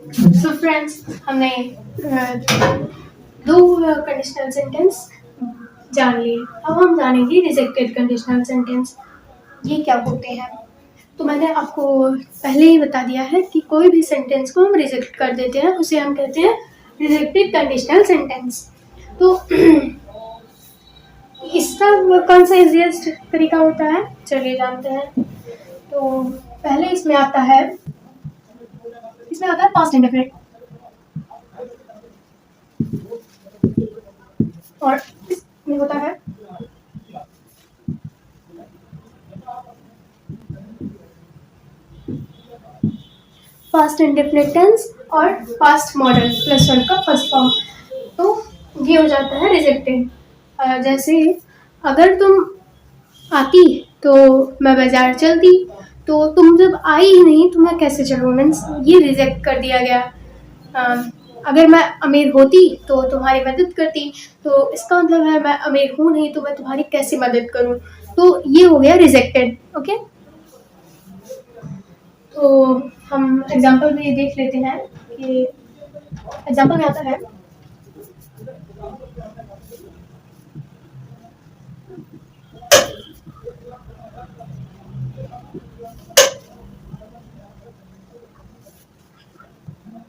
So friends, हमने दो conditional sentence जान लिए। अब हम जानेंगे रिजेक्टेड कंडीशनल सेंटेंस, ये क्या होते हैं। तो मैंने आपको पहले ही बता दिया है कि कोई भी सेंटेंस को हम रिजेक्ट कर देते हैं उसे हम कहते हैं रिजेक्टेड कंडीशनल सेंटेंस। तो इसका कौन सा इजीएस्ट तरीका होता है, चलिए जानते हैं। तो पहले इसमें आता है पास्ट इंडेफिनिट, और इसमें होता है पास्ट इंडेफिनिट टेंस और पास्ट मॉडल प्लस वन का फर्स्ट फॉर्म। तो ये हो जाता है रिजेक्टेड। जैसे अगर तुम आती तो मैं बाजार चलती, तो तुम जब आई ही नहीं तो मैं कैसे चलूँ, मीन्स ये रिजेक्ट कर दिया गया। अगर मैं अमीर होती तो तुम्हारी मदद करती, तो इसका मतलब है मैं अमीर हूँ नहीं तो मैं तुम्हारी कैसे मदद करूँ, तो ये हो गया रिजेक्टेड। ओके, तो हम एग्जाम्पल में देख लेते हैं कि एग्जाम्पल में आता है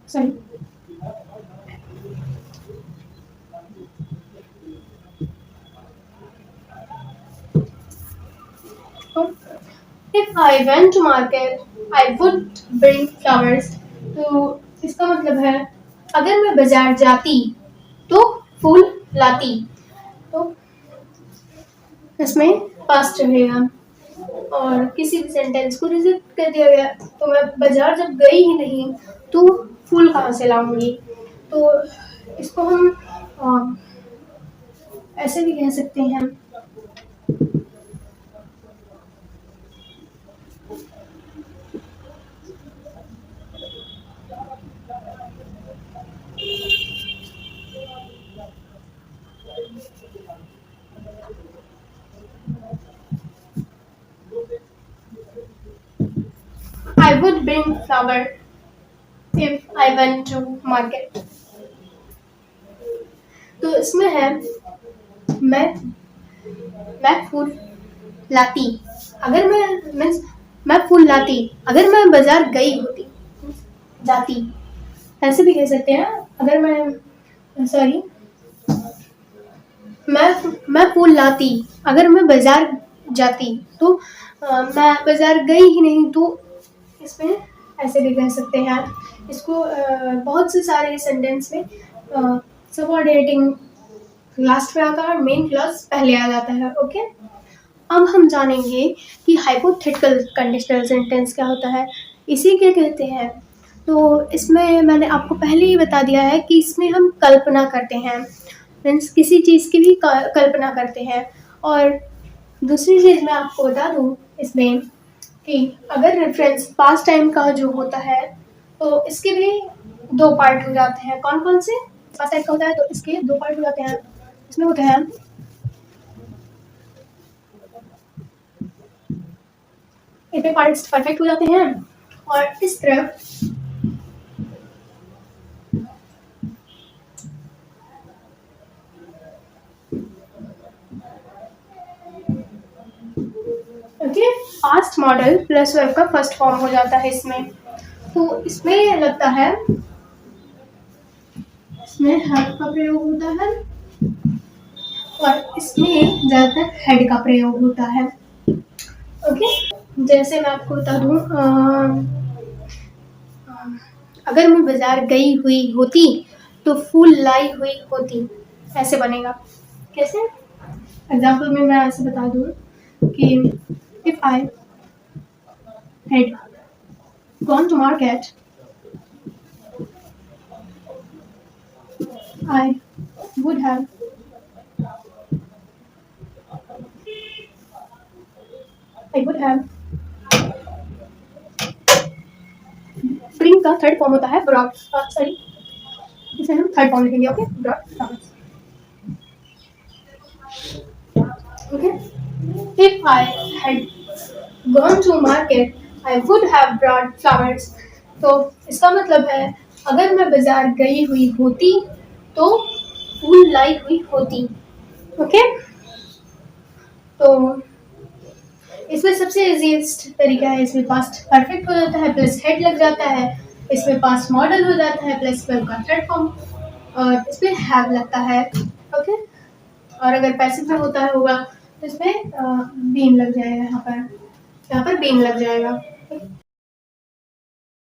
sorry If I went to market, I would bring flowers. तो इसका मतलब है अगर मैं बाजार जाती तो फूल लाती। तो इसमें पास्ट रहेगा, और किसी भी सेंटेंस को रिजेक्ट कर दिया गया तो मैं बाजार जब गई ही नहीं तो फूल कहाँ से लाऊंगी। तो इसको हम ऐसे भी कह सकते हैं I would bring flower if I went to market। तो इसमें है मैं मैं फूल लाती, अगर मैं फूल लाती अगर मैं बाजार गई होती, जाती। ऐसे भी कह सकते हैं अगर मैं सॉरी मैं फूल लाती अगर मैं बाजार जाती, तो मैं बाजार गई ही नहीं, तो इसमें ऐसे भी कह सकते हैं। इसको बहुत से सारे सेंटेंस में सबऑर्डिनेटिंग लास्ट में आता है और मेन क्लॉज पहले आ जाता है। ओके, अब हम जानेंगे कि हाइपोथेटिकल कंडीशनल सेंटेंस क्या होता है, इसी के कहते हैं। तो इसमें मैंने आपको पहले ही बता दिया है कि इसमें हम कल्पना करते हैं, मीन्स किसी चीज़ की भी कल्पना करते हैं। और दूसरी चीज़ मैं आपको बता दूँ इसमें कि अगर रेफरेंस पास्ट टाइम का जो होता है तो इसके भी दो पार्ट हो जाते हैं। कौन कौन से? पास्ट टाइम का होता है तो इसके दो पार्ट हो जाते हैं। इसमें होता है इतने पार्ट्स परफेक्ट हो जाते हैं, और इस तरफ okay past model plus verb का फर्स्ट फॉर्म हो जाता है इसमें। तो इसमें लगता है इसमें हैव का प्रयोग होता है और इसमें ज्यादातर हेड का प्रयोग होता है। ओके, जैसे मैं आपको बता दूं, अगर मैं बाजार गई हुई होती तो फूल लाई हुई होती, ऐसे बनेगा। कैसे? एग्जाम्पल में मैं ऐसे बता दूं कि if I had gone to market, I would have bring का थर्ड फॉर्म होता है brought, सॉरी इसे हम थर्ड फॉर्म लिखेंगे। Okay, brought okay, if I had gone to market I would have brought flowers। तो इसका मतलब है अगर मैं बाजार गई हुई होती तो फूल लाई हुई होती। ओके, तो इसमें सबसे इजीएस्ट तरीका है, इसमें पास्ट परफेक्ट हो जाता है प्लस हेड लग जाता है, इसमें पास्ट मॉडल हो जाता है प्लस वर्ब का थर्ड फॉर्म, और इसमें हैव लगता है। ओके, और अगर पैसिव में होता होगा तो इसमें बीन लग जाएगा, यहाँ पर बीन लग जाएगा।